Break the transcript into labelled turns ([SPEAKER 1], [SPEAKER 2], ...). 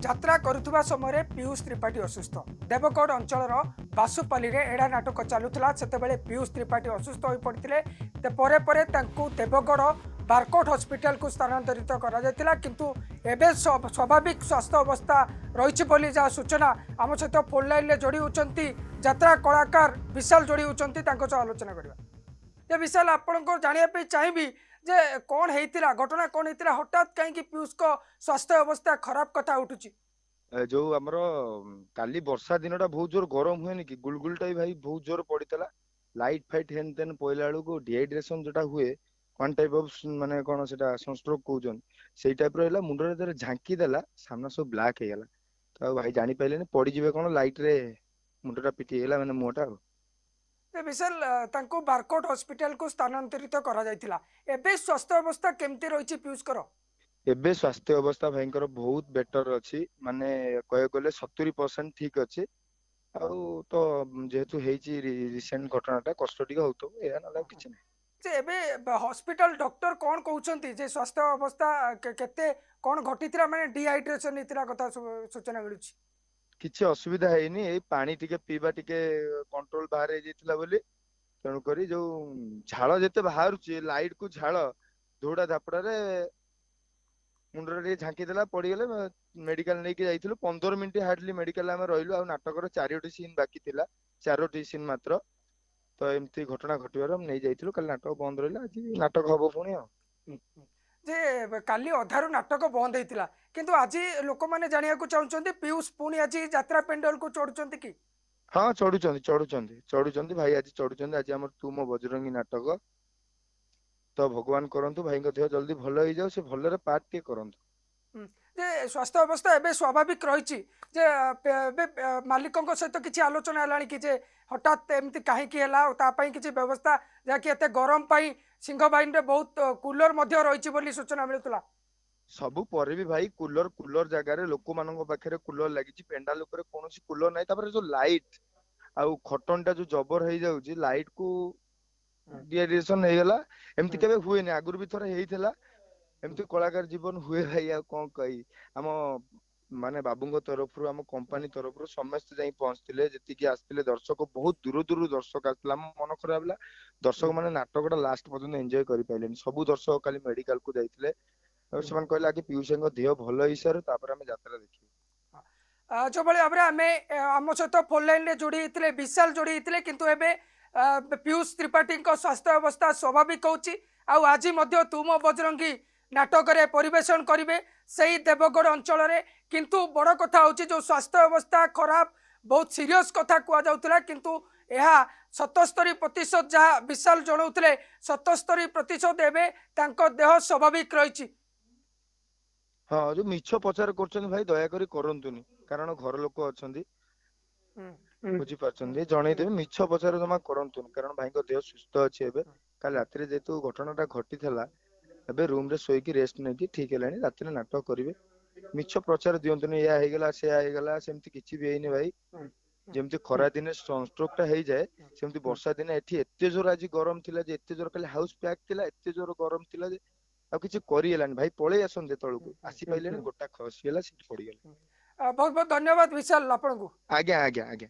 [SPEAKER 1] যাত্রা করুଥିବା ସମୟରେ ପୀୟୁଷ ତ୍ରିପାଠୀ ଅସୁସ୍ଥ। ଦେବଗଡ଼ ଅଞ୍ଚଳର ବାସୁପାଲିରେ ଏଡ଼ା ନାଟକ ଚାଲୁଥିଲା। ସେତେବେଳେ ପୀୟୁଷ ତ୍ରିପାଠୀ ଅସୁସ୍ଥ ହୋଇପଡ଼ିଥିଲେ। ପରେ ପରେ ତାଙ୍କୁ ଦେବଗଡ଼ ବାରକୋଟ ହସ୍ପିଟାଲକୁ ସ୍ଥାନାନ୍ତରିତ କରାଯାଇଥିଲା। କିନ୍ତୁ ଏବେ ସ୍ୱାଭାବିକ ସ୍ୱାସ୍ଥ୍ୟ ଅବସ୍ଥା ରହିଛି ବୋଲି ଯାହା ସୂଚନା ଆମ ସହିତ ଫୋନ୍ ଲାଇନ୍ରେ ଯୋଡ଼ି ହେଉଛନ୍ତି ଯାତ୍ରା କଳାକାର ବିଶାଲ ଯୋଡ଼ି ହେଉଛନ୍ତି, ତାଙ୍କ ସହ ଆଲୋଚନା କରିବା। ଯେ ବିଶାଲ, ଆପଣଙ୍କୁ ଜାଣିବା ପାଇଁ ଚାହିଁବି ଯେ କ'ଣ ହେଇଥିଲା, ଘଟଣା କ'ଣ ହେଇଥିଲା, ହଠାତ୍ କାହିଁକି ପୀୟୁଷଙ୍କ ସ୍ୱାସ୍ଥ୍ୟ ଅବସ୍ଥା ଖରାପ କଥା ଉଠୁଛି?
[SPEAKER 2] ଯୋଉ ଆମର କାଲି ବର୍ଷା ଦିନଟା ବହୁତ ଜୋର ଗରମ ହୁଏନି କି, ଗୁଳଗୁଳିଟା ବି ଭାଇ ବହୁତ ଜୋର ପଡିଥିଲା। ଲାଇଟ୍ ଫାଇଟ୍ ହେନ୍ ତେନ୍ ପଇଲା ବେଳକୁ ଡିହାଇଡ୍ରେସନ ଯୋଉଟା ହୁଏ, ୱାନ୍ ଟାଇପ୍ ଅଫ୍ ମାନେ କଣ ସେଟା ସନଷ୍ଟ୍ରୋକ କହୁଛନ୍ତି, ସେଇ ଟାଇପର ହେଲା। ମୁଣ୍ଡରେ ଯେତେବେଳେ ଝାଙ୍କି ଦେଲା ସାମ୍ନା ସବୁ ବ୍ଲାକ୍ ହେଇଗଲା। ତ ଆଉ ଭାଇ ଜାଣିପାରିଲେନି ପଡିଯିବେ କଣ, ଲାଇଟ୍ ରେ ମୁଣ୍ଡଟା ପିଟି ହେଇଗଲା, ମାନେ ମୁହଁଟା ଆଉ।
[SPEAKER 1] ଯେ ବିଶାଲ, ତାଙ୍କୁ ବାରକୋଟ ହସ୍ପିଟାଲକୁ ସ୍ଥାନାନ୍ତରିତ କରାଯାଇଥିଲା। ଏବେ ସ୍ୱାସ୍ଥ୍ୟ ଅବସ୍ଥା କେମିତି ରହିଛି ପୀୟୁଷଙ୍କର?
[SPEAKER 2] ଏବେ ସ୍ୱାସ୍ଥ୍ୟ ଅବସ୍ଥା ଭାଇଙ୍କର ବହୁତ ବେଟର ଅଛି, ମାନେ କହିବାକୁ ଗଲେ 70% ଠିକ ଅଛି। ଆଉ ତ ଯେହେତୁ ହେଇଛି ରିସେଣ୍ଟ ଘଟଣାଟା, କଷ୍ଟ ଟିକେ ହଉଥିବ, ଏହା ନହେଲେ ଆଉ କିଛି ନାହିଁ।
[SPEAKER 1] ଯେ ଏବେ ହସ୍ପିଟାଲ ଡକ୍ଟର କ'ଣ କହୁଛନ୍ତି ଯେ ସ୍ୱାସ୍ଥ୍ୟ ଅବସ୍ଥା କେତେ କ'ଣ ଘଟିଥିଲା, ମାନେ ଡିହାଇଡ୍ରେସନ ହେଇଥିଲା କଥା ସୂଚନା ମିଳୁଛି?
[SPEAKER 2] କିଛି ଅସୁବିଧା ହେଇନି, ଏଇ ପାଣି ଟିକେ ପିଇବା ଟିକେ କଣ୍ଟ୍ରୋଲ ବାହାରେ ହେଇଯାଇଥିଲା ବୋଲି। ତେଣୁକରି ଯୋଉ ଝାଳ ଯେତେ ବାହାରୁଛି, ଲାଇଟ୍ କୁ ଝାଳ, ଧଉଡା ଧାପଡାରେ ମୁଣ୍ଡରେ ଟିକେ ଝାଙ୍କି ଦେଲା, ପଡିଗଲେ। ମେଡିକାଲ ନେଇକି ଯାଇଥିଲୁ, 15 ମିନିଟ୍ ହାର୍ଡଲି ମେଡିକାଲ ଆମେ ରହିଲୁ। ଆଉ ନାଟକର 4ଟି ସିନ୍ ବାକି ଥିଲା, 4ଟି ସିନ୍ ମାତ୍ର। ତ ଏମିତି ଘଟଣା ଘଟିବାରୁ ଆମେ ନେଇ ଯାଇଥିଲୁ। କାଲି ନାଟକ ବନ୍ଦ ରହିଲା, ଆଜି ନାଟକ ହବ ପୁଣି ଆଉ।
[SPEAKER 1] ଯେ କାଲି ଅଧାରୁ ନାଟକ ବନ୍ଦ ହେଇଥିଲା, କିନ୍ତୁ ଆଜି ଲୋକମାନେ ଜାଣିବାକୁ ଚାହୁଁଛନ୍ତି ପୀୟୁଷ ପୁଣି ଆଜି ଯାତ୍ରା ପେଣ୍ଡାଲକୁ ଚଢୁଛନ୍ତି କି?
[SPEAKER 2] ହଁ, ଚଢୁଛନ୍ତି ଭାଇ, ଆଜି ଚଢୁଛନ୍ତି। ଆଜି ଆମର ତୁ ମୋ ବଜରଙ୍ଗୀ ନାଟକ। ତ ଭଗବାନ କରନ୍ତୁ ଭାଇଙ୍କ ଦେହ ଜଲ୍ଦି ଭଲ ହେଇଯାଉ, ସେ ଭଲରେ ପାର୍ଟ ଟିକେ କରନ୍ତୁ।
[SPEAKER 1] ଯେ ସ୍ୱାସ୍ଥ୍ୟ ଅବସ୍ଥା ଏବେ ସ୍ୱାଭାବିକ ରହିଛି? ଯେ ଏବେ ମାଲିକଙ୍କ ସହିତ କିଛି ଆଲୋଚନା ହେଲାଣି କି ଯେ ହଠାତ୍ ଏମିତି କାହିଁକି ହେଲା, ଆଉ ତା ପାଇଁ କିଛି ବ୍ୟବସ୍ଥା, ଯାହାକି ଏତେ ଗରମ ପାଇଁ ସିଂହ ବାହିନୀରେ ବହୁତ କୁଲର ମଧ୍ୟ ରହିଛି ବୋଲି ସୂଚନା ମିଳୁଥିଲା?
[SPEAKER 2] ସବୁ ପରେ ବି ଭାଇ, କୁଲର କୁଲର ଜାଗାରେ ଲୋକମାନଙ୍କ ପାଖରେ କୁଲର ଲାଗିଛି, ପେଣ୍ଡାଲ ଉପରେ କୌଣସି କୁଲର ନାହିଁ। ତାପରେ ଯୋଉ ଲାଇଟ୍ ଆଉ ଖଟଣ ଟା ଯୋଉ ଜବର ହେଇଯାଉଛି, ଲାଇଟ୍ କୁ ଡିହାଇଡ୍ରେସନ ହେଇଗଲା। ଏମିତି କେବେ ହୁଏନି, ଆଗରୁ ବି ଥରେ ହେଇଥିଲା। ଏମିତି କଳାକାର ଜୀବନ ହୁଏ ଭାଇ, ଆଉ କଣ କହିବି। ଆମ ମାନେ ବାବୁଙ୍କ ତରଫରୁ, ଆମ କମ୍ପାନୀ ତରଫରୁ ସମସ୍ତେ ଯାଇ ପହଞ୍ଚିଥିଲେ। ଯେତିକି ଆସିଥିଲେ ଦର୍ଶକ, ବହୁତ ଦୂର ଦୂରରୁ ଦର୍ଶକ ଆସିଥିଲା। ଆମ ମନ ଖରାପ ହେଲା, ଦର୍ଶକ ମାନେ ନାଟକଟା ଲାଷ୍ଟ ପର୍ଯ୍ୟନ୍ତ ଏନ୍ଜୟ କରିପାରିଲେନି। ସବୁ ଦର୍ଶକ କାଲି ମେଡିକାଲ କୁ ଯାଇଥିଲେ। ଆଉ ସେମାନେ କହିଲେ ଆଗେ ପିୟୁଷଙ୍କ ଦେହ ଭଲ ହେଇସାରୁ, ତାପରେ ଆମେ ଯାତ୍ରା ଦେଖିବୁ।
[SPEAKER 1] ଯେଉଁଭଳି ଭାବରେ ଆମେ ଆମ ସହିତ ଫୋନ୍ ଲାଇନ୍ରେ ଯୋଡ଼ି ହେଇଥିଲେ ବିଶାଲ ଯୋଡ଼ି ହେଇଥିଲେ, କିନ୍ତୁ ଏବେ ପୀୟୁଷ ତ୍ରିପାଠୀଙ୍କ ସ୍ୱାସ୍ଥ୍ୟ ଅବସ୍ଥା ସ୍ୱାଭାବିକ ହେଉଛି। ଆଉ ଆଜି ମଧ୍ୟ ତୁ ମୋ ବଜରଙ୍ଗୀ ନାଟକରେ ପରିବେଷଣ କରିବେ ସେଇ ଦେବଗଡ଼ ଅଞ୍ଚଳରେ। କିନ୍ତୁ ବଡ଼ କଥା ହେଉଛି ଯେଉଁ ସ୍ୱାସ୍ଥ୍ୟ ଅବସ୍ଥା ଖରାପ, ବହୁତ ସିରିୟସ୍ କଥା କୁହାଯାଉଥିଲା, କିନ୍ତୁ ଏହା 77% ଯାହା ବିଶାଲ ଜଣାଉଥିଲେ, 77% ଏବେ ତାଙ୍କ ଦେହ ସ୍ୱାଭାବିକ ରହିଛି।
[SPEAKER 2] ହଁ, ଯୋଉ ମିଛ ପ୍ରଚାର କରୁଛନ୍ତି ଭାଇ, ଦୟାକରି କରନ୍ତୁନି। କାରଣ ଘର ଲୋକ ଅଛନ୍ତି, ବୁଝିପାରୁଛନ୍ତି, ଜଣେଇଦେବେ। ମିଛ ପ୍ରଚାର ଜମା କରନ୍ତୁନି, କାରଣ ଭାଇଙ୍କ ଦେହ ସୁସ୍ଥ ଅଛି ଏବେ। କାଲି ରାତିରେ ଯେହେତୁ ଘଟଣାଟା ଘଟିଥିଲା, ଏବେ ରୁମ ରେ ଶୋଇକି ରେଷ୍ଟ ନେଇକି ଠିକ ହେଲାଣି। ରାତିରେ ନାଟକ କରିବେ। ମିଛ ପ୍ରଚାର ଦିଅନ୍ତୁନି, ଏଇଆ ହେଇଗଲା ସେୟା ହେଇଗଲା, ସେମିତି କିଛି ବି ହେଇନି ଭାଇ। ଯେମିତି ଖରା ଦିନେ ସନଷ୍ଟ୍ରୋକ ଟା ହେଇଯାଏ, ସେମିତି ବର୍ଷା ଦିନେ ଏଠି ଏତେ ଜୋର ଆଜି ଗରମ ଥିଲା ଯେ, ଏତେ ଜୋର କାଲି ହାଉସ ପ୍ୟାକ୍ ଥିଲା, ଏତେ ଜୋର ଗରମ ଥିଲା ଯେ ଆଉ କିଛି କରିହେଲାନି। ଭାଇ ପଳେଇ ଆସନ୍ତୁ, ଯେତେବେଳକୁ ଆସିପାରିଲେନି, ଗୋଟା ଖସିଗଲା, ସେଠି ପଡିଗଲେ।
[SPEAKER 1] ବହୁତ ବହୁତ ଧନ୍ୟବାଦ ବିଶାଲ ଆପଣଙ୍କୁ।
[SPEAKER 2] ଆଜ୍ଞା, ଆଜ୍ଞା, ଆଜ୍ଞା।